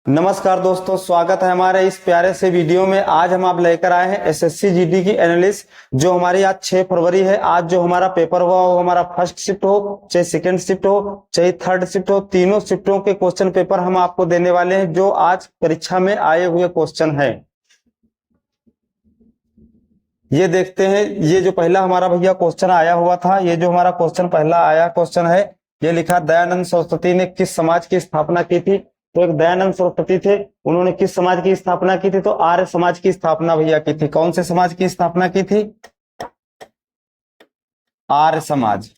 नमस्कार दोस्तों, स्वागत है हमारे इस प्यारे से वीडियो में। आज हम आप लेकर आए हैं एसएससी जीडी की एनालिस्ट, जो हमारी आज 6 फरवरी है। आज जो हमारा पेपर हुआ वो हमारा फर्स्ट शिफ्ट हो, चाहे सेकंड शिफ्ट हो, चाहे थर्ड शिफ्ट हो, तीनों शिफ्टों के क्वेश्चन पेपर हम आपको देने वाले हैं, जो आज परीक्षा में आए हुए क्वेश्चन है। ये देखते हैं, ये जो पहला हमारा भैया क्वेश्चन आया हुआ था, ये जो हमारा क्वेश्चन पहला आया क्वेश्चन है, ये लिखा दयानंद सरस्वती ने किस समाज की स्थापना की थी। तो एक दयानंद सरस्वती थे, उन्होंने किस समाज की स्थापना की थी? तो आर्य समाज की स्थापना भैया की थी। कौन से समाज की स्थापना की थी? आर्य समाज।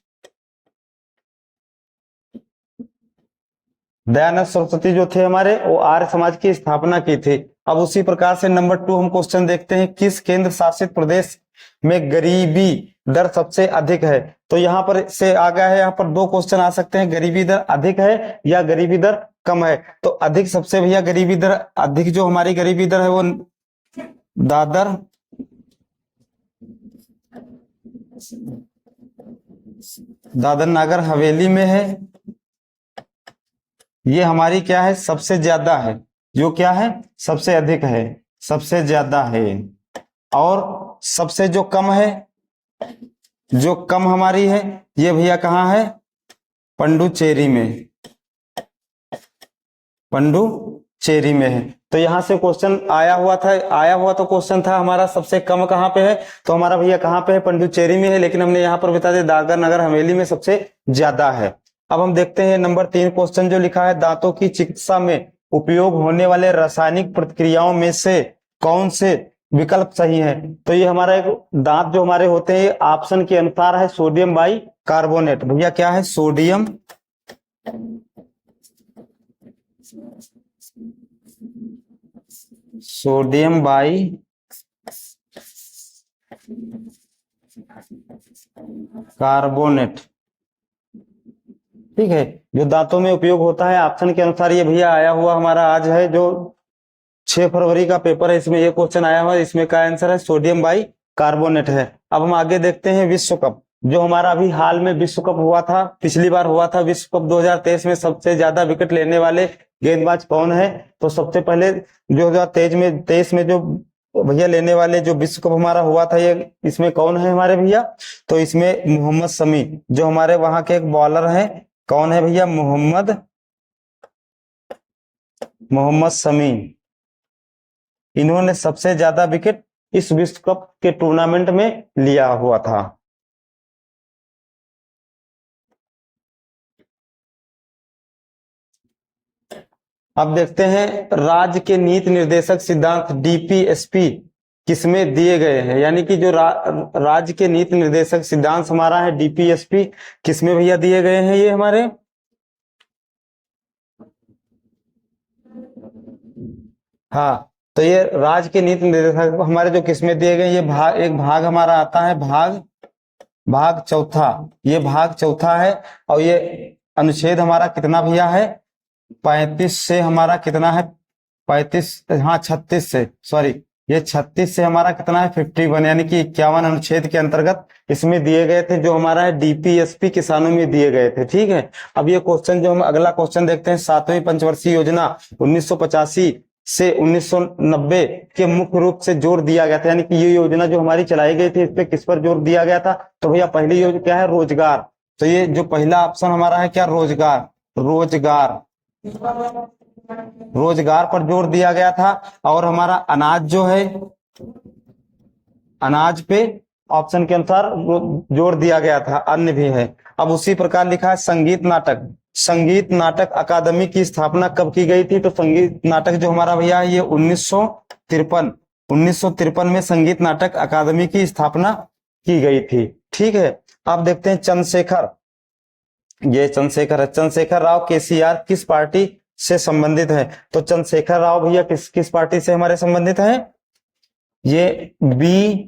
दयानंद सरस्वती जो थे हमारे, वो आर्य समाज की स्थापना की थी। अब उसी प्रकार से नंबर 2 हम क्वेश्चन देखते हैं, किस केंद्र शासित प्रदेश में गरीबी दर सबसे अधिक है? तो यहाँ पर से आ गया है, यहाँ पर दो क्वेश्चन आ सकते हैं, गरीबी दर अधिक है या गरीबी दर कम है। तो अधिक सबसे भैया गरीबी दर अधिक, जो हमारी गरीबी दर है वो दादर दादर नागर हवेली में है। ये हमारी क्या है? सबसे ज्यादा है। जो क्या है? सबसे अधिक है, सबसे ज्यादा है। और सबसे जो कम है, जो कम हमारी है, ये भैया कहाँ है? पंडुचेरी में। पंडुचेरी में है। तो यहां से क्वेश्चन आया हुआ तो क्वेश्चन था हमारा सबसे कम कहाँ पे है? तो हमारा भैया कहाँ पे है? पंडुचेरी में है। लेकिन हमने यहाँ पर बता दिया दादर नगर हवेली में सबसे ज्यादा है। अब हम देखते हैं नंबर 3 क्वेश्चन, जो लिखा है दांतों की चिकित्सा में उपयोग होने वाले रासायनिक प्रतिक्रियाओं में से कौन से विकल्प सही है? तो ये हमारा एक दांत जो हमारे होते हैं, ऑप्शन के अनुसार है सोडियम बाई कार्बोनेट। भैया क्या है? Sodium sodium by carbonate. ठीक है, जो दांतों में उपयोग होता है ऑप्शन के अनुसार, ये भैया आया हुआ हमारा आज है, जो 6 फरवरी का पेपर है, इसमें ये क्वेश्चन आया हुआ है। इसमें का आंसर है सोडियम बाई कार्बोनेट है। अब हम आगे देखते हैं विश्व कप, जो हमारा अभी हाल में विश्व कप हुआ था, पिछली बार हुआ था विश्व कप 2023 में। सबसे ज्यादा विकेट लेने वाले गेंदबाज कौन है? तो सबसे पहले 2023 में जो भैया लेने वाले जो विश्व कप हमारा हुआ था, ये इसमें कौन है हमारे भैया? तो इसमें मोहम्मद शमी, जो हमारे वहां के एक बॉलर है। कौन है भैया? मोहम्मद शमी। इन्होंने सबसे ज्यादा विकेट इस विश्व कप के टूर्नामेंट में लिया हुआ था। अब देखते हैं राज्य के नीति निर्देशक सिद्धांत डीपीएसपी किसमें दिए गए हैं? यानी कि जो राज्य के नीति निर्देशक सिद्धांत हमारा है डीपीएसपी, किसमें भैया दिए गए हैं ये हमारे? हाँ, तो ये राज्य के नीति निर्देशक हमारे जो किसमें दिए गए, ये एक भाग हमारा आता है, भाग चौथा। ये भाग चौथा है। और ये अनुच्छेद हमारा कितना भैया है? 35 से हमारा कितना है? 35, हाँ 36 से, सॉरी, ये 36 से हमारा कितना है? 51, यानी कि 51 अनुच्छेद के अंतर्गत इसमें दिए गए थे, जो हमारा है डीपीएसपी किसानों में दिए गए थे। ठीक है, अब ये क्वेश्चन जो हम अगला क्वेश्चन देखते हैं, 7वीं पंचवर्षीय योजना 1985 से 1990 के मुख्य रूप से जोर दिया गया था। यानी कि ये योजना जो हमारी चलाई गई थी, इस पे किस पर जोर दिया गया था? तो भैया पहली योजना क्या है? रोजगार। तो ये जो पहला ऑप्शन हमारा है क्या? रोजगार। रोजगार, रोजगार पर जोर दिया गया था। और हमारा अनाज जो है, अनाज पे ऑप्शन के अनुसार जोर दिया गया था। अन्य भी है। अब उसी प्रकार लिखा है संगीत नाटक। संगीत नाटक अकादमी की स्थापना कब की गई थी? तो संगीत नाटक जो हमारा भैया है, ये 1953 में संगीत नाटक अकादमी की स्थापना की गई थी। ठीक है, अब देखते हैं चंद्रशेखर। ये चंद्रशेखर है, चंद्रशेखर राव केसीआर किस पार्टी से संबंधित है? तो चंद्रशेखर राव भैया किस किस पार्टी से हमारे संबंधित है? ये BRS।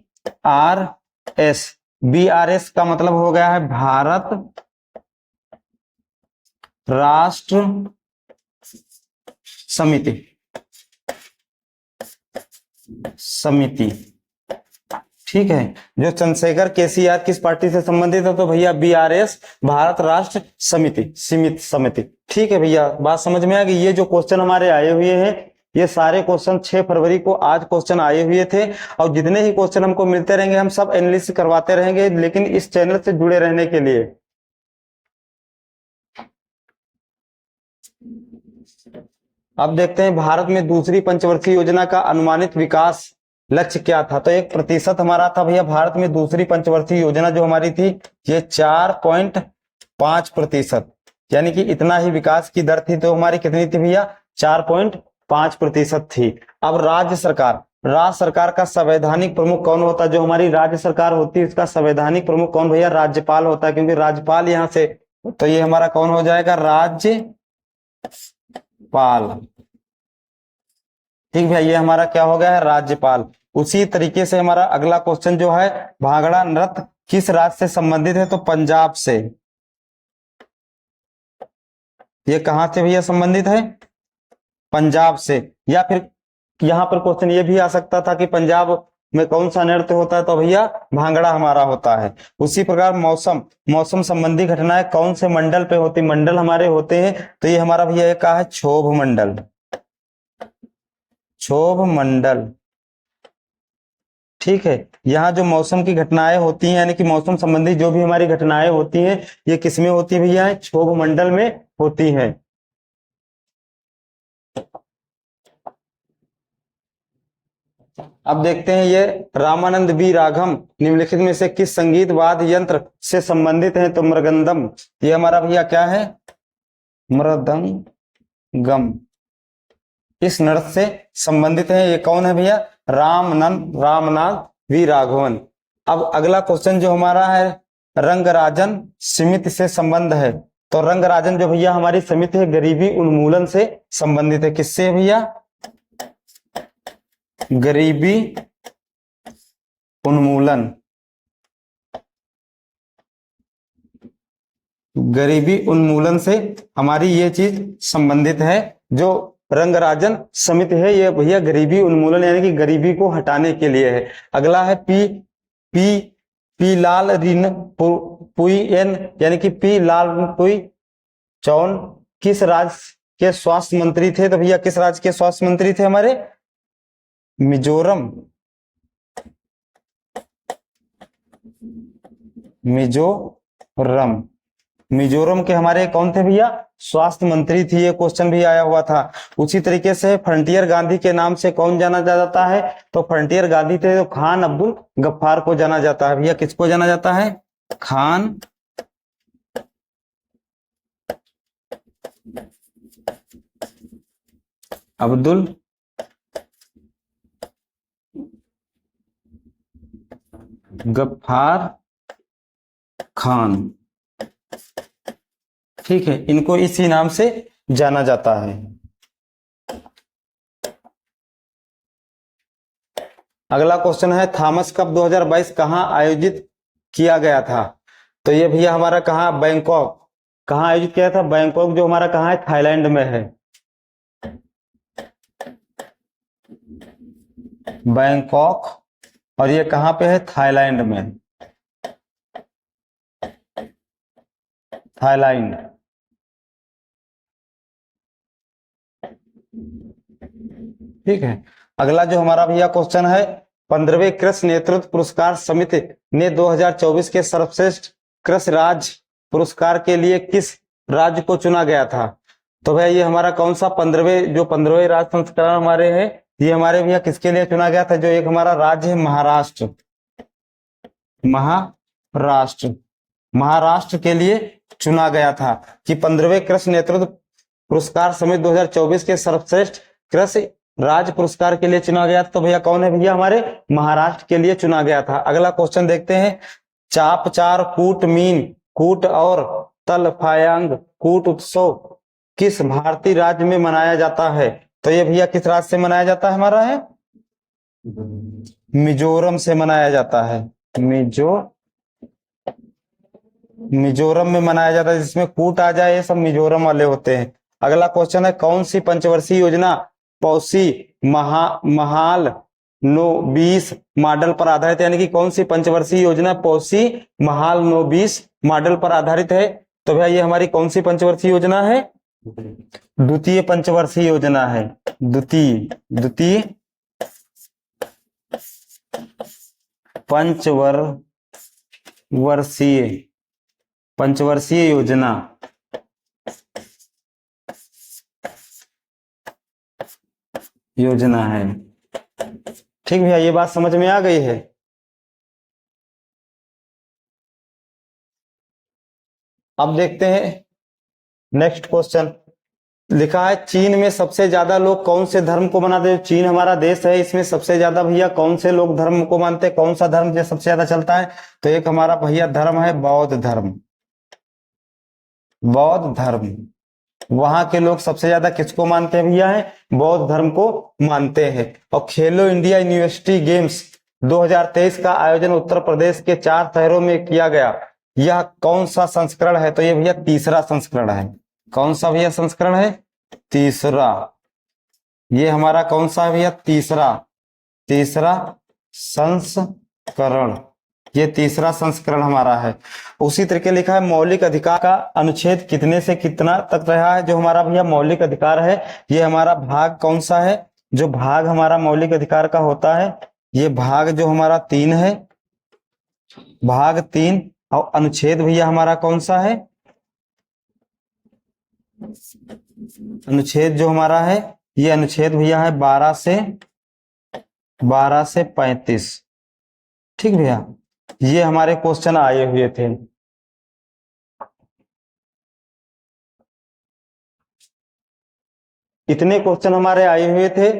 BRS का मतलब हो गया है भारत राष्ट्र समिति। ठीक है। जो चंद्रशेखर केसीआर किस पार्टी से संबंधित है, तो भैया बीआरएस, भारत राष्ट्र समिति, सीमित समिति। ठीक है भैया, बात समझ में आ गई। ये जो क्वेश्चन हमारे आए हुए हैं, ये सारे क्वेश्चन 6 फरवरी को आज क्वेश्चन आए हुए थे, और जितने ही क्वेश्चन हमको मिलते रहेंगे हम सब एनालिसिस करवाते रहेंगे, लेकिन इस चैनल से जुड़े रहने के लिए। अब देखते हैं भारत में दूसरी पंचवर्षीय योजना का अनुमानित विकास लक्ष्य क्या था। तो 1% हमारा था भैया भारत में दूसरी पंचवर्षीय योजना जो हमारी थी, ये 4.5%, यानी कि इतना ही विकास की दर थी। तो हमारी कितनी थी भैया, 4.5% थी। अब राज्य सरकार का संवैधानिक प्रमुख कौन होता है? जो हमारी राज्य सरकार होती है, इसका संवैधानिक प्रमुख कौन भैया? राज्यपाल होता है, क्योंकि राज्यपाल यहाँ से, तो ये हमारा कौन हो जाएगा? राज्यपाल। ठीक भैया, ये हमारा क्या हो गया है? राज्यपाल। उसी तरीके से हमारा अगला क्वेश्चन जो है, भांगड़ा नृत्य किस राज्य से संबंधित है? तो पंजाब से। ये कहां से भैया संबंधित है? पंजाब से। या फिर यहां पर क्वेश्चन ये भी आ सकता था कि पंजाब में कौन सा नृत्य होता है? तो भैया भांगड़ा हमारा होता है। उसी प्रकार मौसम संबंधी घटनाएं कौन से मंडल पे होती? मंडल हमारे होते हैं, तो ये हमारा भैया एक है क्षोभ मंडल, क्षोभ मंडल। ठीक है, यहाँ जो मौसम की घटनाएं होती हैं, यानी कि मौसम संबंधी जो भी हमारी घटनाएं होती हैं, ये किसमें होती है भैया? क्षोभ मंडल में होती हैं। अब देखते हैं, ये रामानंद बी राघम निम्नलिखित में से किस संगीत वाद्य यंत्र से संबंधित है? तो मृगंदम। ये हमारा भैया क्या है? मृदंगम। इस नृत्य से संबंधित है। ये कौन है भैया? रामनाथ वी राघवन। अब अगला क्वेश्चन जो हमारा है, रंगराजन समिति से संबंध है। तो रंगराजन जो भैया हमारी समिति है, गरीबी उन्मूलन से संबंधित है। किससे भैया? गरीबी उन्मूलन, गरीबी उन्मूलन से हमारी ये चीज संबंधित है। जो रंगराजन समिति है, ये भैया गरीबी उन्मूलन यानी कि गरीबी को हटाने के लिए है। अगला है पी लाल रिन पुईएन, यानी कि पी लाल पुई चौन किस राज्य के स्वास्थ्य मंत्री थे? तो भैया किस राज्य के स्वास्थ्य मंत्री थे? हमारे मिजोरम, मिजोरम के हमारे कौन थे भैया? स्वास्थ्य मंत्री थी। ये क्वेश्चन भी आया हुआ था। उसी तरीके से फ्रंटियर गांधी के नाम से कौन जाना जाता है? तो फ्रंटियर गांधी थे तो खान अब्दुल गफ्फार को जाना जाता है। भैया किसको जाना जाता है? खान अब्दुल गफ्फार खान। ठीक है, इनको इसी नाम से जाना जाता है। अगला क्वेश्चन है, थॉमस कप 2022 कहां आयोजित किया गया था? तो ये भैया हमारा कहां? बैंकॉक। कहां आयोजित किया था? बैंकॉक, जो हमारा कहां है? थाईलैंड में है। बैंकॉक, और ये कहां पे है? थाईलैंड में, थाईलैंड। ठीक है, अगला जो हमारा भैया क्वेश्चन है, 15वें कृषि नेतृत्व पुरस्कार समिति ने 2024 के सर्वश्रेष्ठ कृषि राज्य पुरस्कार के लिए किस राज्य को चुना गया था? तो भैया ये हमारा कौन सा 15वें राज्य संस्करण हमारे हैं, ये हमारे भैया किसके लिए चुना गया था? जो एक हमारा राज्य है महाराष्ट्र, महाराष्ट्र के लिए चुना गया था कि 15वें कृषि नेतृत्व पुरस्कार समिति 2024 के सर्वश्रेष्ठ कृषि राज्य पुरस्कार के लिए चुना गया था। तो भैया कौन है भैया? हमारे महाराष्ट्र के लिए चुना गया था। अगला क्वेश्चन देखते हैं, चाप चार कूट मीन कूट और तल फायांग कूट उत्सव किस भारतीय राज्य में मनाया जाता है? तो ये भैया किस राज्य से मनाया जाता है? हमारा है मिजोरम से मनाया जाता है। मिजोरम में मनाया जाता है, जिसमें कूट आ जाए, ये सब मिजोरम वाले होते हैं। अगला क्वेश्चन है, कौन सी पंचवर्षीय योजना पौसी महाल नो 20 मॉडल पर आधारित, यानी कि कौन सी पंचवर्षीय योजना पॉसी महाल नो 20 मॉडल पर आधारित है। तो भैया ये हमारी कौन सी पंचवर्षीय योजना है? द्वितीय पंचवर्षीय योजना है। द्वितीय द्वितीय पंचवर्षीय योजना। योजना है। ठीक भैया, ये बात समझ में आ गई है। अब देखते हैं नेक्स्ट क्वेश्चन। लिखा है चीन में सबसे ज्यादा लोग कौन से धर्म को मानते हैं? चीन हमारा देश है, इसमें सबसे ज्यादा भैया कौन से लोग धर्म को मानते हैं? कौन सा धर्म जो सबसे ज्यादा चलता है? तो एक हमारा भैया धर्म है बौद्ध धर्म। बौद्ध धर्म, वहां के लोग सबसे ज्यादा किसको मानते हैं भैया? है बौद्ध धर्म को मानते हैं। और खेलो इंडिया यूनिवर्सिटी गेम्स 2023 का आयोजन उत्तर प्रदेश के 4 शहरों में किया गया। यह कौन सा संस्करण है? तो ये भैया तीसरा संस्करण है। कौन सा भैया संस्करण है? तीसरा। ये हमारा कौन सा है भैया? तीसरा संस्करण। ये तीसरा संस्करण हमारा है। उसी तरीके लिखा है मौलिक अधिकार का अनुच्छेद कितने से कितना तक रहा है? जो हमारा भैया मौलिक अधिकार है, ये हमारा भाग कौन सा है? जो भाग हमारा मौलिक अधिकार का होता है, ये भाग जो हमारा 3 है, भाग 3। और अनुच्छेद भैया हमारा कौन सा है? अनुच्छेद जो हमारा है, ये अनुच्छेद भैया है 12 से 35। ठीक भैया, ये हमारे क्वेश्चन आए हुए थे। इतने क्वेश्चन हमारे आए हुए थे।